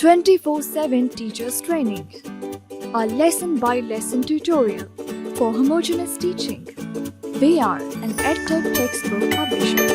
24/7 teachers training. A lesson by lesson tutorial for homogeneous teaching. We are an EdTech textbook publishers.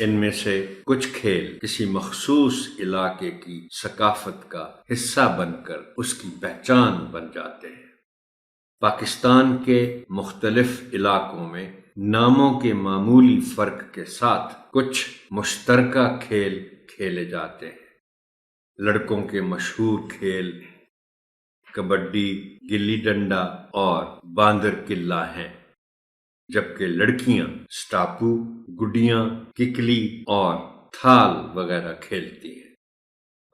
ان میں سے کچھ کھیل کسی مخصوص علاقے کی ثقافت کا حصہ بن کر اس کی پہچان بن جاتے ہیں۔ پاکستان کے مختلف علاقوں میں ناموں کے معمولی فرق کے ساتھ کچھ مشترکہ کھیل کھیلے جاتے ہیں۔ لڑکوں کے مشہور کھیل کبڈی، گلی ڈنڈا اور باندر قلعہ ہیں، جبکہ لڑکیاں سٹاپو، گڈیاں، ککلی اور تھال وغیرہ کھیلتی ہیں۔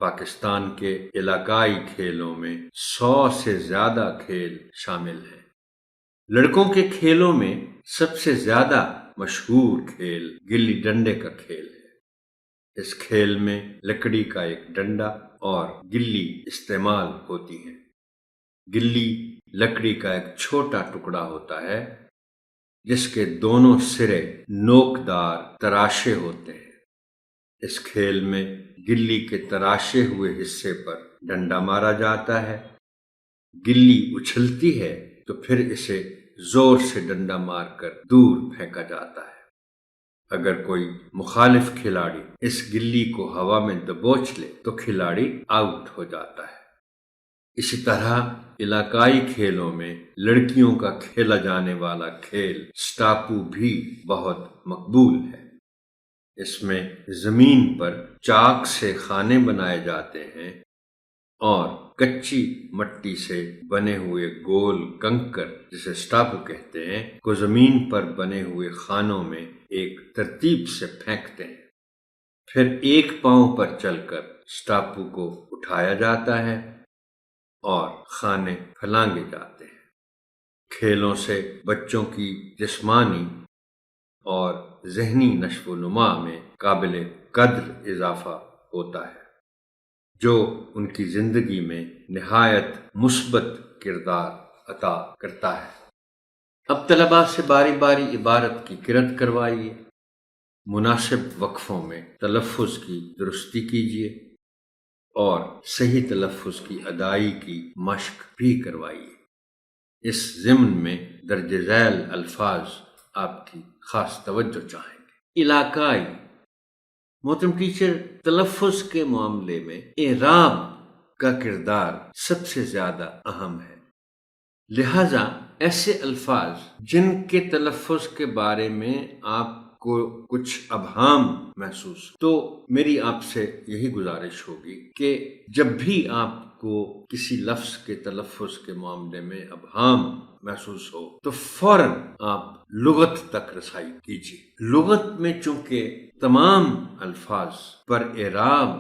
پاکستان کے علاقائی کھیلوں میں 100 سے زیادہ کھیل شامل ہیں۔ لڑکوں کے کھیلوں میں سب سے زیادہ مشہور کھیل گلی ڈنڈے کا کھیل ہے۔ اس کھیل میں لکڑی کا ایک ڈنڈا اور گلی استعمال ہوتی ہیں۔ گلی لکڑی کا ایک چھوٹا ٹکڑا ہوتا ہے جس کے دونوں سرے نوکدار تراشے ہوتے ہیں۔ اس کھیل میں گلی کے تراشے ہوئے حصے پر ڈنڈا مارا جاتا ہے۔ گلی اچھلتی ہے تو پھر اسے زور سے ڈنڈا مار کر دور پھینکا جاتا ہے۔ اگر کوئی مخالف کھلاڑی اس گلی کو ہوا میں دبوچ لے تو کھلاڑی آؤٹ ہو جاتا ہے۔ اسی طرح علاقائی کھیلوں میں لڑکیوں کا کھیلا جانے والا کھیل سٹاپو بھی بہت مقبول ہے۔ اس میں زمین پر چاک سے خانے بنائے جاتے ہیں اور کچی مٹی سے بنے ہوئے گول کنکر، جسے سٹاپو کہتے ہیں، کو زمین پر بنے ہوئے خانوں میں ایک ترتیب سے پھینکتے ہیں۔ پھر ایک پاؤں پر چل کر سٹاپو کو اٹھایا جاتا ہے اور خانے پھلانگے جاتے ہیں۔ کھیلوں سے بچوں کی جسمانی اور ذہنی نشو و نما میں قابل قدر اضافہ ہوتا ہے، جو ان کی زندگی میں نہایت مثبت کردار عطا کرتا ہے۔ اب طلباء سے باری باری عبارت کی قرأت کروائیے، مناسب وقفوں میں تلفظ کی درستی کیجیے اور صحیح تلفظ کی ادائیگی کی مشق بھی کروائیے۔ اس ضمن میں درج ذیل الفاظ آپ کی خاص توجہ چاہیں گے۔ علاقائی، محترم ٹیچر، تلفظ کے معاملے میں اعراب کا کردار سب سے زیادہ اہم ہے، لہذا ایسے الفاظ جن کے تلفظ کے بارے میں آپ کو کچھ ابہام محسوس، تو میری آپ سے یہی گزارش ہوگی کہ جب بھی آپ کو کسی لفظ کے تلفظ کے معاملے میں ابہام محسوس ہو تو فوراً آپ لغت تک رسائی کیجیے۔ لغت میں چونکہ تمام الفاظ پر اعراب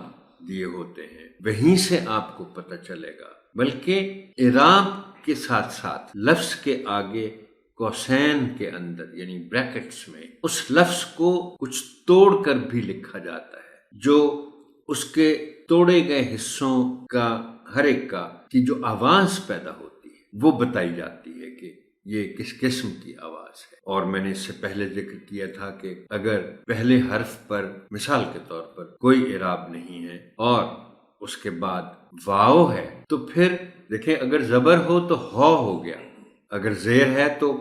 دیے ہوتے ہیں، وہیں سے آپ کو پتہ چلے گا، بلکہ اعراب کے ساتھ ساتھ لفظ کے آگے کوسین کے اندر یعنی بریکٹس میں اس لفظ کو کچھ توڑ کر بھی لکھا جاتا ہے، جو اس کے توڑے گئے حصوں کا ہر ایک کا کی جو آواز پیدا ہوتی ہے وہ بتائی جاتی ہے کہ یہ کس قسم کی آواز ہے۔ اور میں نے اس سے پہلے ذکر کیا تھا کہ اگر پہلے حرف پر مثال کے طور پر کوئی اعراب نہیں ہے اور اس کے بعد واو ہے تو پھر دیکھیں، اگر زبر ہو تو ہو گیا، اگر زیر ہے تو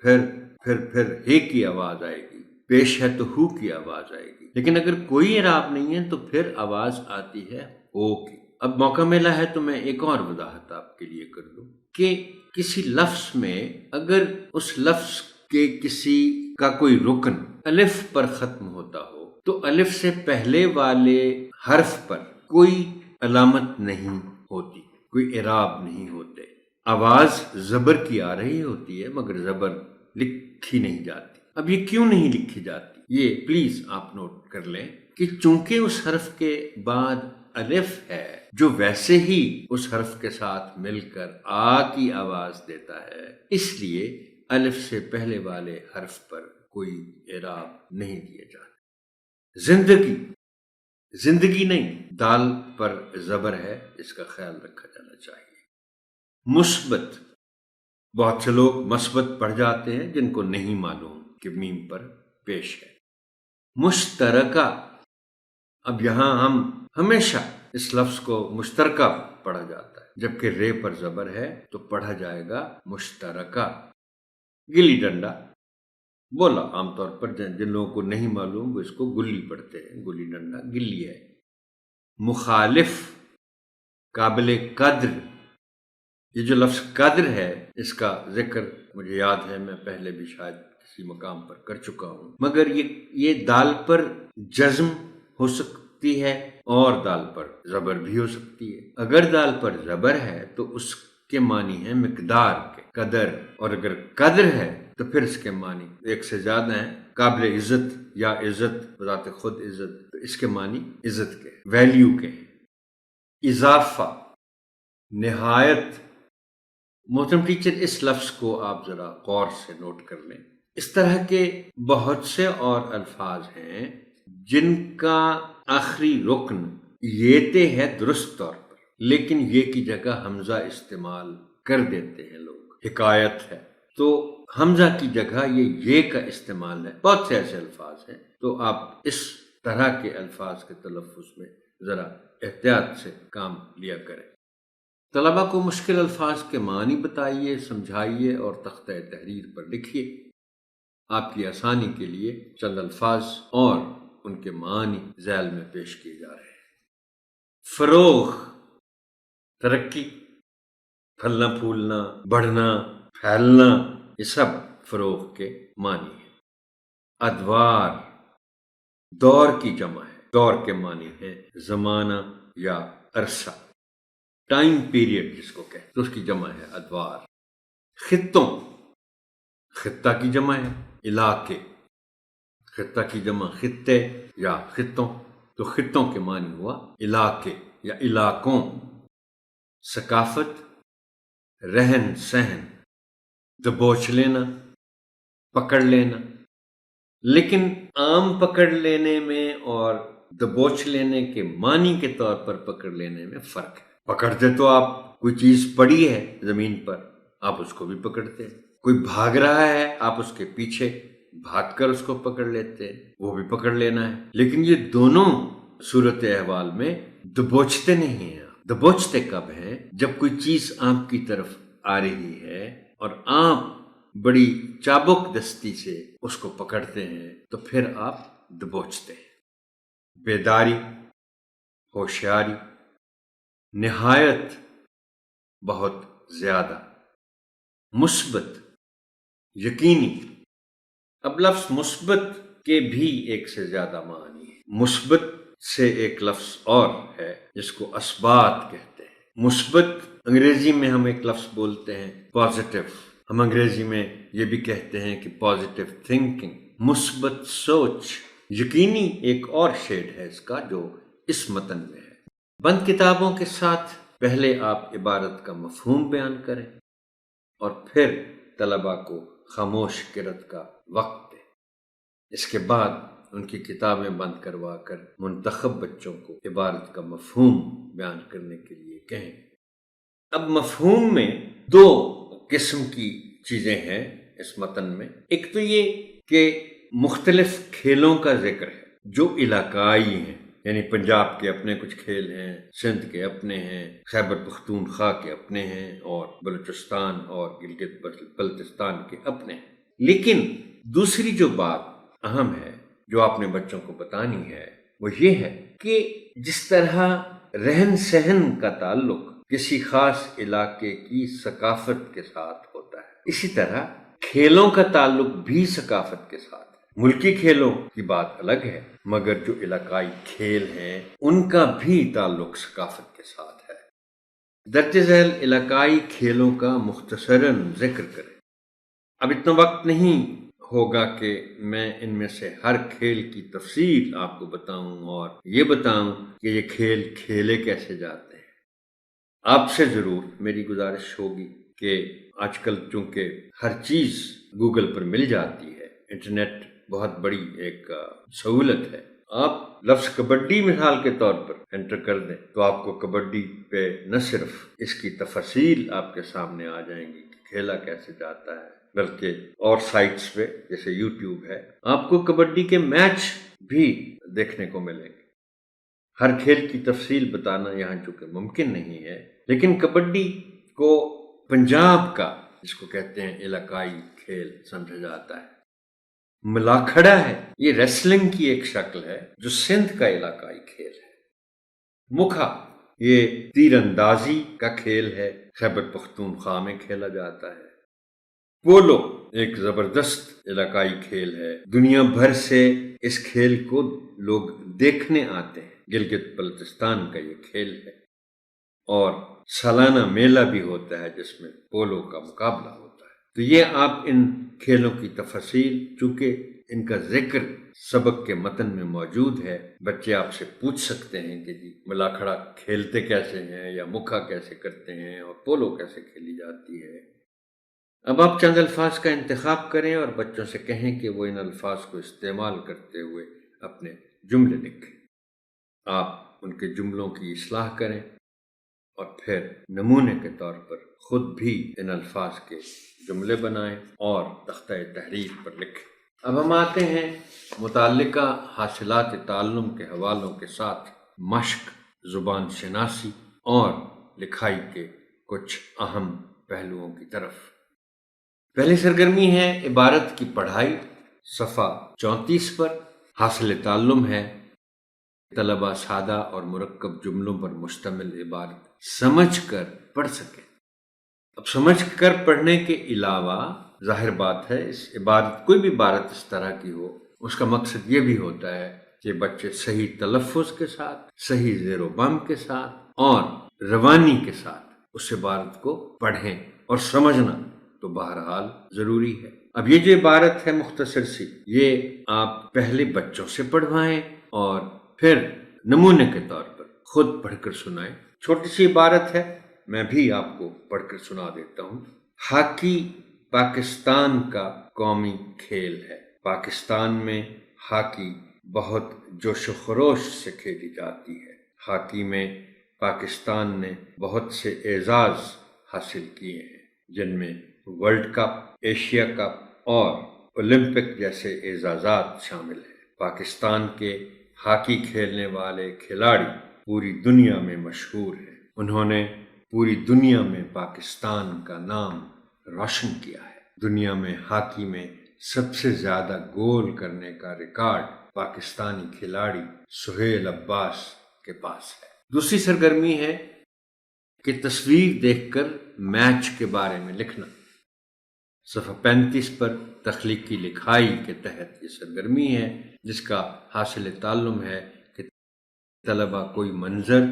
پھر ہی کی آواز آئے گی، پیش ہے تو ہو کی آواز آئے گی، لیکن اگر کوئی اعراب نہیں ہے تو پھر آواز آتی ہے او کی۔ اب موقع ملا ہے تو میں ایک اور وضاحت آپ کے لیے کر دوں کہ کسی لفظ میں اگر اس لفظ کے کسی کا کوئی رکن الف پر ختم ہوتا ہو تو الف سے پہلے والے حرف پر کوئی علامت نہیں ہوتی، کوئی اعراب نہیں ہوتے، آواز زبر کی آ رہی ہوتی ہے مگر زبر لکھی نہیں جاتی۔ اب یہ کیوں نہیں لکھی جاتی، یہ پلیز آپ نوٹ کر لیں کہ چونکہ اس حرف کے بعد الف ہے جو ویسے ہی اس حرف کے ساتھ مل کر آ کی آواز دیتا ہے، اس لیے الف سے پہلے والے حرف پر کوئی اعراب نہیں دیے جاتے۔ زندگی نہیں، دال پر زبر ہے، اس کا خیال رکھا جانا چاہیے۔ مثبت، بہت سے لوگ مثبت پڑھ جاتے ہیں جن کو نہیں معلوم کہ میم پر پیش ہے۔ مشترکہ، اب یہاں ہم ہمیشہ اس لفظ کو مشترکہ پڑھا جاتا ہے، جبکہ رے پر زبر ہے تو پڑھا جائے گا مشترکہ۔ گلی ڈنڈا، بولا عام طور پر جن لوگوں کو نہیں معلوم وہ اس کو گلی پڑھتے ہیں، گلی ڈنڈا گلی ہے۔ مخالف، قابل قدر، یہ جو لفظ قدر ہے اس کا ذکر مجھے یاد ہے میں پہلے بھی شاید کسی مقام پر کر چکا ہوں، مگر یہ دال پر جزم ہو سکتی ہے اور دال پر زبر بھی ہو سکتی ہے۔ اگر دال پر زبر ہے تو اس کے معنی ہے مقدار کے، قدر، اور اگر قدر ہے تو پھر اس کے معنی ایک سے زیادہ ہیں، قابل عزت یا عزت بذات خود عزت، تو اس کے معنی عزت کے، ویلیو کے۔ اضافہ، نہایت۔ محترم ٹیچر اس لفظ کو آپ ذرا غور سے نوٹ کر لیں۔ اس طرح کے بہت سے اور الفاظ ہیں جن کا آخری رکن یتے ہے درست طور پر، لیکن یہ کی جگہ حمزہ استعمال کر دیتے ہیں لوگ۔ حکایت ہے تو حمزہ کی جگہ یہ کا استعمال ہے۔ بہت سے ایسے الفاظ ہیں، تو آپ اس طرح کے الفاظ کے تلفظ میں ذرا احتیاط سے کام لیا کریں۔ طلبہ کو مشکل الفاظ کے معنی بتائیے، سمجھائیے اور تختہ تحریر پر لکھیے۔ آپ کی آسانی کے لیے چند الفاظ اور ان کے معنی ذیل میں پیش کیے جا رہے ہیں۔ فروغ، ترقی، پھلنا پھولنا، بڑھنا، پھیلنا، یہ سب فروغ کے معنی ہیں۔ ادوار، دور کی جمع ہے، دور کے معنی ہے زمانہ یا عرصہ، ٹائم پیریڈ جس کو کہتے ہیں، تو اس کی جمع ہے ادوار۔ خطوں، خطہ کی جمع ہے علاقے، خطہ کی جمع خطے یا خطوں، تو خطوں کے معنی ہوا علاقے یا علاقوں۔ ثقافت، رہن سہن، دبوچ لینا، پکڑ لینا، لیکن عام پکڑ لینے میں اور دبوچ لینے کے معنی کے طور پر پکڑ لینے میں فرق ہے۔ پکڑتے تو آپ کوئی چیز پڑی ہے زمین پر، آپ اس کو بھی پکڑتے ہیں۔ کوئی بھاگ رہا ہے، آپ اس کے پیچھے بھاگ کر اس کو پکڑ لیتے ہیں، وہ بھی پکڑ لینا ہے۔ لیکن یہ دونوں صورت احوال میں دبوچتے نہیں ہیں۔ دبوچتے کب ہیں؟ جب کوئی چیز آپ کی طرف آ رہی ہے اور آپ بڑی چابک دستی سے اس کو پکڑتے ہیں تو پھر آپ دبوچتے ہیں۔ بیداری، ہوشیاری، نہایت، بہت زیادہ، مثبت، یقینی۔ اب لفظ مثبت کے بھی ایک سے زیادہ معنی ہیں۔ مثبت سے ایک لفظ اور ہے جس کو اثبات کہتے ہیں۔ مثبت، انگریزی میں ہم ایک لفظ بولتے ہیں پازیٹیو، ہم انگریزی میں یہ بھی کہتے ہیں کہ پازیٹیو تھنکنگ، مثبت سوچ۔ یقینی ایک اور شیڈ ہے اس کا جو اس متن میں ہے۔ بند کتابوں کے ساتھ پہلے آپ عبارت کا مفہوم بیان کریں اور پھر طلباء کو خاموش قرأت کا وقت دیں۔ اس کے بعد ان کی کتابیں بند کروا کر منتخب بچوں کو عبارت کا مفہوم بیان کرنے کے لیے کہیں۔ اب مفہوم میں دو قسم کی چیزیں ہیں اس متن میں۔ ایک تو یہ کہ مختلف کھیلوں کا ذکر ہے جو علاقائی ہیں، یعنی پنجاب کے اپنے کچھ کھیل ہیں، سندھ کے اپنے ہیں، خیبر پختونخوا کے اپنے ہیں، اور بلوچستان اور گلگت بلتستان کے اپنے ہیں۔ لیکن دوسری جو بات اہم ہے جو آپ نے بچوں کو بتانی ہے وہ یہ ہے کہ جس طرح رہن سہن کا تعلق کسی خاص علاقے کی ثقافت کے ساتھ ہوتا ہے، اسی طرح کھیلوں کا تعلق بھی ثقافت کے ساتھ ہے۔ ملکی کھیلوں کی بات الگ ہے، مگر جو علاقائی کھیل ہیں ان کا بھی تعلق ثقافت کے ساتھ ہے۔ درج ذیل علاقائی کھیلوں کا مختصراً ذکر کریں۔ اب اتنا وقت نہیں ہوگا کہ میں ان میں سے ہر کھیل کی تفصیل آپ کو بتاؤں اور یہ بتاؤں کہ یہ کھیل کھیلے کیسے جاتے ہیں۔ آپ سے ضرور میری گزارش ہوگی کہ آج کل چونکہ ہر چیز گوگل پر مل جاتی ہے، انٹرنیٹ بہت بڑی ایک سہولت ہے، آپ لفظ کبڈی مثال کے طور پر انٹر کر دیں تو آپ کو کبڈی پہ نہ صرف اس کی تفاصیل آپ کے سامنے آ جائیں گی کہ کھیلا کیسے جاتا ہے، بلکہ اور سائٹس پہ جیسے یوٹیوب ہے آپ کو کبڈی کے میچ بھی دیکھنے کو ملیں گے۔ ہر کھیل کی تفصیل بتانا یہاں چونکہ ممکن نہیں ہے، لیکن کبڈی کو پنجاب کا جس کو کہتے ہیں علاقائی کھیل سمجھا جاتا ہے۔ ملاکھڑا ہے، یہ ریسلنگ کی ایک شکل ہے جو سندھ کا علاقائی کھیل ہے۔ مکھا یہ تیر اندازی کا کھیل ہے، خیبر پختونخوا میں کھیلا جاتا ہے۔ پولو ایک زبردست علاقائی کھیل ہے، دنیا بھر سے اس کھیل کو لوگ دیکھنے آتے ہیں۔ گلگت بلتستان کا یہ کھیل ہے اور سالانہ میلہ بھی ہوتا ہے جس میں پولو کا مقابلہ ہوتا ہے۔ تو یہ آپ ان کھیلوں کی تفصیل، چونکہ ان کا ذکر سبق کے متن میں موجود ہے، بچے آپ سے پوچھ سکتے ہیں کہ جی ملاکھڑا کھیلتے کیسے ہیں، یا مکھا کیسے کرتے ہیں، اور پولو کیسے کھیلی جاتی ہے۔ اب آپ چند الفاظ کا انتخاب کریں اور بچوں سے کہیں کہ وہ ان الفاظ کو استعمال کرتے ہوئے اپنے جملے لکھیں۔ آپ ان کے جملوں کی اصلاح کریں اور پھر نمونے کے طور پر خود بھی ان الفاظ کے جملے بنائیں اور تختہ تحریر پر لکھیں۔ اب ہم آتے ہیں متعلقہ حاصلات تعلم کے حوالوں کے ساتھ مشق، زبان شناسی اور لکھائی کے کچھ اہم پہلوؤں کی طرف۔ پہلی سرگرمی ہے عبارت کی پڑھائی، صفحہ 34 پر۔ حاصل تعلم ہے طلبہ سادہ اور مرکب جملوں پر مشتمل عبارت سمجھ کر پڑھ سکیں۔ اب سمجھ کر پڑھنے کے علاوہ ظاہر بات ہے اس عبارت، کوئی بھی عبارت اس طرح کی ہو، اس کا مقصد یہ بھی ہوتا ہے کہ بچے صحیح تلفظ کے ساتھ، صحیح زیر و بم کے ساتھ اور روانی کے ساتھ اس عبارت کو پڑھیں، اور سمجھنا تو بہرحال ضروری ہے۔ اب یہ جو عبارت ہے مختصر سی، یہ آپ پہلے بچوں سے پڑھوائیں اور پھر نمونے کے طور پر خود پڑھ کر سنائیں۔ چھوٹی سی عبارت ہے، میں بھی آپ کو پڑھ کر سنا دیتا ہوں۔ ہاکی پاکستان کا قومی کھیل ہے۔ پاکستان میں ہاکی بہت جوش و خروش سے کھیلی جاتی ہے۔ ہاکی میں پاکستان نے بہت سے اعزاز حاصل کیے ہیں، جن میں ورلڈ کپ، ایشیا کپ اور اولمپک جیسے اعزازات شامل ہیں۔ پاکستان کے ہاکی کھیلنے والے کھلاڑی پوری دنیا میں مشہور ہیں۔ انہوں نے پوری دنیا میں پاکستان کا نام روشن کیا ہے۔ دنیا میں ہاکی میں سب سے زیادہ گول کرنے کا ریکارڈ پاکستانی کھلاڑی سہیل عباس کے پاس ہے۔ دوسری سرگرمی ہے کہ تصویر دیکھ کر میچ کے بارے میں لکھنا۔ صفحہ 35 پر تخلیقی لکھائی کے تحت یہ سرگرمی ہے، جس کا حاصل تعلم ہے کہ طلبہ کوئی منظر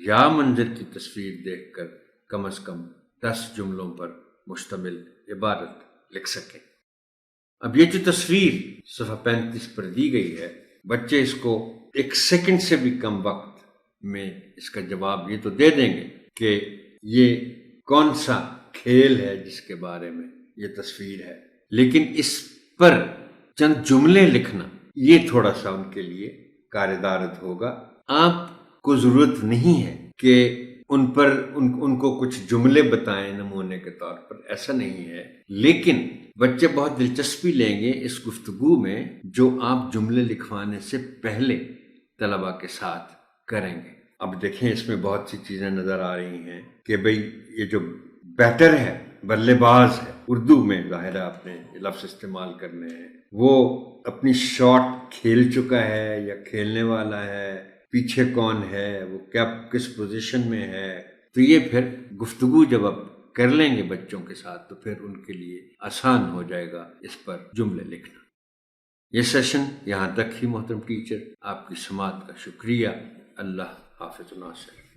یا منظر کی تصویر دیکھ کر کم از کم 10 جملوں پر مشتمل عبارت لکھ سکیں۔ اب یہ جو تصویر صفحہ 35 پر دی گئی ہے، بچے اس کو 1 سیکنڈ سے بھی کم وقت میں اس کا جواب یہ تو دے دیں گے کہ یہ کون سا کھیل ہے جس کے بارے میں یہ تصویر ہے، لیکن اس پر چند جملے لکھنا یہ تھوڑا سا ان کے لیے کارآمد ہوگا۔ آپ کو ضرورت نہیں ہے کہ ان کو کچھ جملے بتائیں نمونے کے طور پر، ایسا نہیں ہے، لیکن بچے بہت دلچسپی لیں گے اس گفتگو میں جو آپ جملے لکھوانے سے پہلے طلبہ کے ساتھ کریں گے۔ اب دیکھیں اس میں بہت سی چیزیں نظر آ رہی ہیں کہ بھئی یہ جو بیٹر ہے، بلے باز ہے، اردو میں ظاہر ہے آپ نے لفظ استعمال کرنے ہیں، وہ اپنی شاٹ کھیل چکا ہے یا کھیلنے والا ہے، پیچھے کون ہے، وہ کس پوزیشن میں ہے۔ تو یہ پھر گفتگو جب آپ کر لیں گے بچوں کے ساتھ تو پھر ان کے لیے آسان ہو جائے گا اس پر جملے لکھنا۔ یہ سیشن یہاں تک ہی محترم ٹیچر، آپ کی سماعت کا شکریہ۔ اللہ حافظ ناصر۔